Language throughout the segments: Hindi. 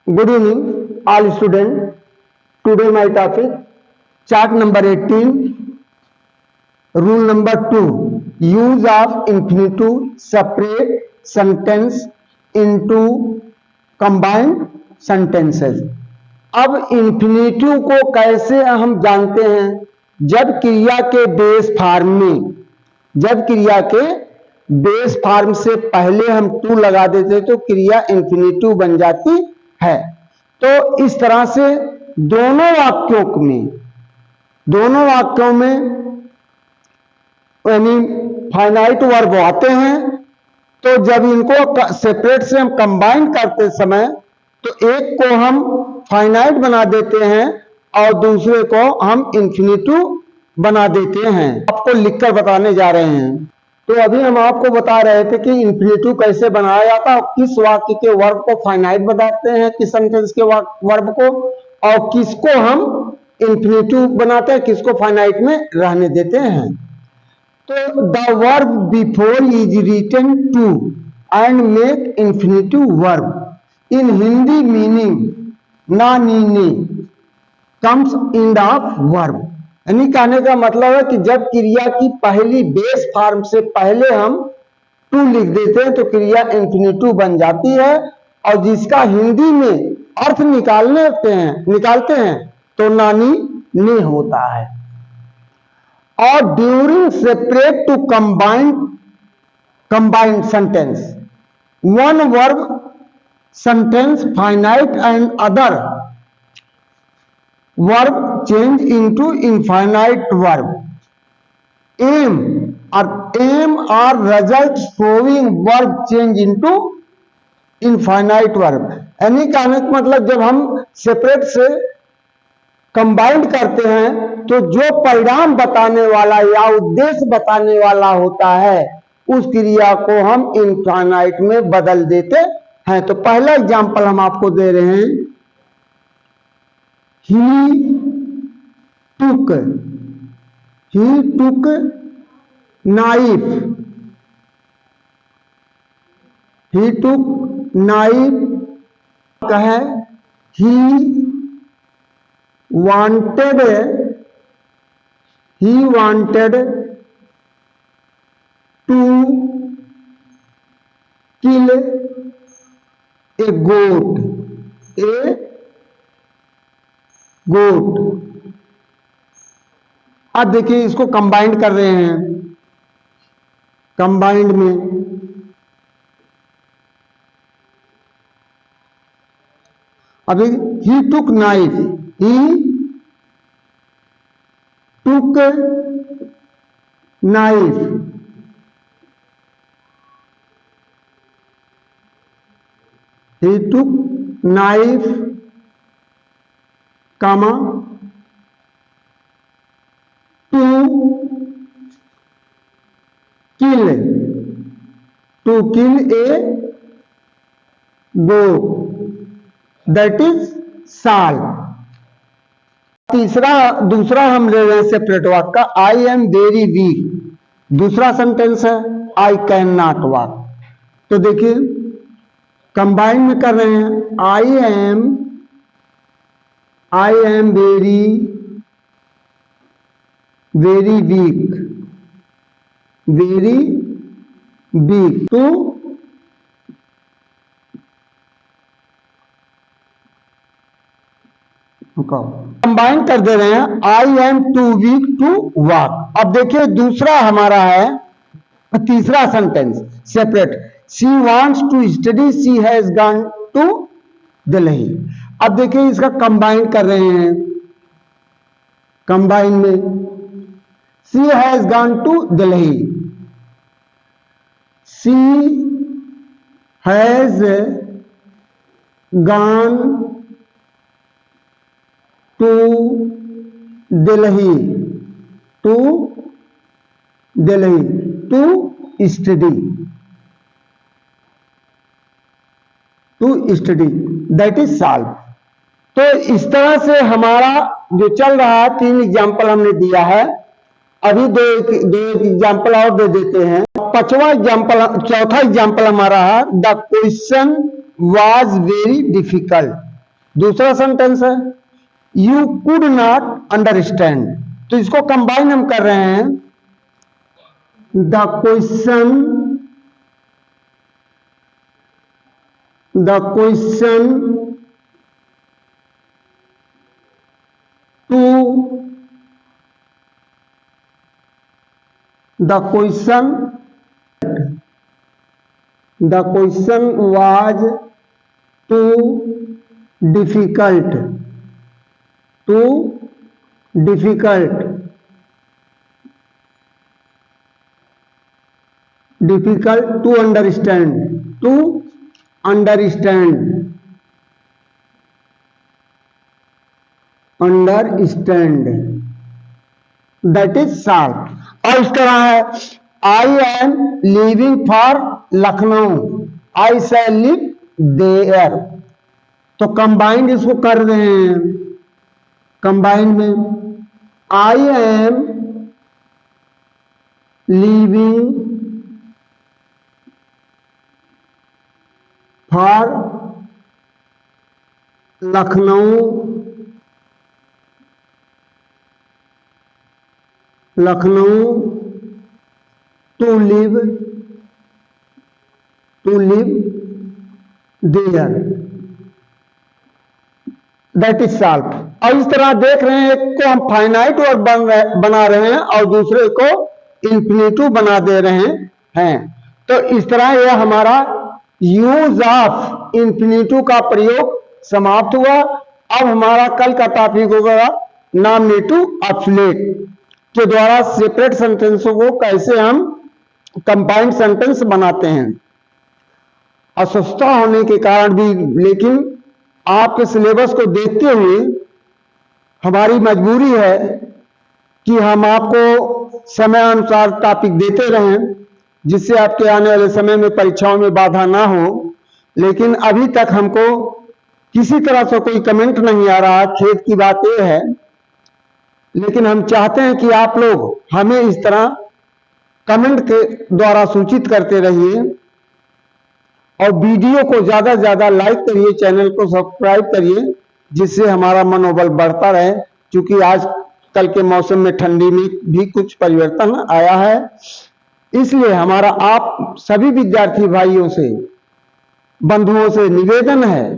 Good evening, all students. Today my topic, chart number 18, rule number 2, use of infinitive separate sentence into combined sentences. अब infinitive को कैसे हम जानते हैं? जब क्रिया के बेस फॉर्म से पहले हम टू लगा देते तो क्रिया इंफिनिटिव बन जाती है। तो इस तरह से दोनों वाक्यों में यानी फाइनाइट वर्ब आते हैं। तो जब इनको सेपरेट से हम कंबाइन करते समय तो एक को हम फाइनाइट बना देते हैं और दूसरे को हम इंफिनिटिव बना देते हैं। आपको लिखकर बताने जा रहे हैं। तो अभी हम आपको बता रहे थे कि इंफिनिटिव कैसे बनाया जाता है, किस वाक्य के वर्ब को फाइनाइट बनाते हैं, किस सेंटेंस के वर्ब को, और किसको हम इंफिनिटिव बनाते हैं, किसको फाइनाइट में रहने देते हैं। तो the verb before is written to and make infinitive verb in Hindi meaning ना नीने कम्स इन द वर्ब। यानी कहने का मतलब है कि जब क्रिया की पहली बेस फॉर्म से पहले हम टू लिख देते हैं तो क्रिया इंफिनिटिव बन जाती है, और जिसका हिंदी में अर्थ निकालते हैं तो नानी ने होता है। और during separate to combined sentence one verb sentence finite and other verb change into infinite verb. Aim or result showing verb change into infinite verb. यानी कहने का मतलब जब हम सेपरेट से कंबाइंड करते हैं तो जो परिणाम बताने वाला या उद्देश्य बताने वाला होता है उस क्रिया को हम इनफाइनाइट में बदल देते हैं। तो पहला एग्जांपल हम आपको दे रहे हैं, He took knife. He took knife है, he wanted to kill a goat. अब देखिए इसको कंबाइंड कर रहे हैं। कंबाइंड में अभी ही टुक knife, he took knife comma to kill a goat, that is Saul। दूसरा हम ले रहे हैं सेपरेट वाक का, आई एम वेरी वीक। दूसरा सेंटेंस है आई कैन नॉट वॉक। तो देखिए कंबाइन में कर रहे हैं, I am very weak to combine कर दे रहे हैं, I am too weak to walk. अब देखिए दूसरा हमारा है तीसरा sentence separate, she wants to study, she has gone to Delhi. अब देखिए इसका कंबाइन कर रहे हैं, कंबाइन में she has gone to Delhi, she has gone to Delhi to study, that is solve. तो इस तरह से हमारा जो चल रहा है, 3 एग्जाम्पल हमने दिया है, अभी दो एग्जाम्पल और दे देते हैं। चौथा एग्जाम्पल हमारा है, the question was very difficult. दूसरा सेंटेंस है यू कुड नॉट अंडरस्टैंड, तो इसको कंबाइन हम कर रहे हैं। The question was too difficult to understand, that is solved। और इस तरह है I am leaving for Lucknow, I shall live there। तो कंबाइंड इसको कर रहे हैं, कंबाइंड में I am leaving for Lucknow to live there, that is solved। और इस तरह देख रहे हैं, एक को हम फाइनाइट वर्ब बना रहे हैं और दूसरे को इंफिनिटिव बना दे रहे हैं। तो इस तरह यह हमारा यूज ऑफ इंफिनिटिव का प्रयोग समाप्त हुआ। अब हमारा कल का टॉपिक होगा नॉमिनेटिव ऑब्सोलेट के द्वारा सेपरेट सेंटेंसों को कैसे हम कंबाइंड सेंटेंस बनाते हैं। अस्वस्थता होने के कारण भी, लेकिन आपके सिलेबस को देखते हुए हमारी मजबूरी है कि हम आपको समय अनुसार टॉपिक देते रहें, जिससे आपके आने वाले समय में परीक्षाओं में बाधा ना हो। लेकिन अभी तक हमको किसी तरह से कोई कमेंट नहीं आ रहा। खेद की बात यह है, लेकिन हम चाहते हैं कि आप लोग हमें इस तरह कमेंट के द्वारा सूचित करते रहिए और वीडियो को ज्यादा से ज्यादा लाइक करिए, चैनल को सब्सक्राइब करिए, जिससे हमारा मनोबल बढ़ता रहे। क्योंकि आज कल के मौसम में ठंडी में भी कुछ परिवर्तन आया है, इसलिए हमारा आप सभी विद्यार्थी भाइयों से, बंधुओं से निवेदन है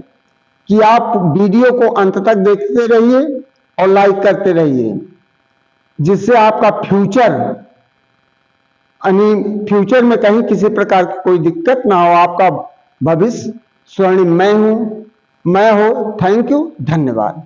कि आप वीडियो को अंत तक देखते रहिए और लाइक करते रहिए, जिससे आपका फ्यूचर में कहीं किसी प्रकार की कोई दिक्कत ना हो, आपका भविष्य स्वर्णिमय हो। थैंक यू, धन्यवाद।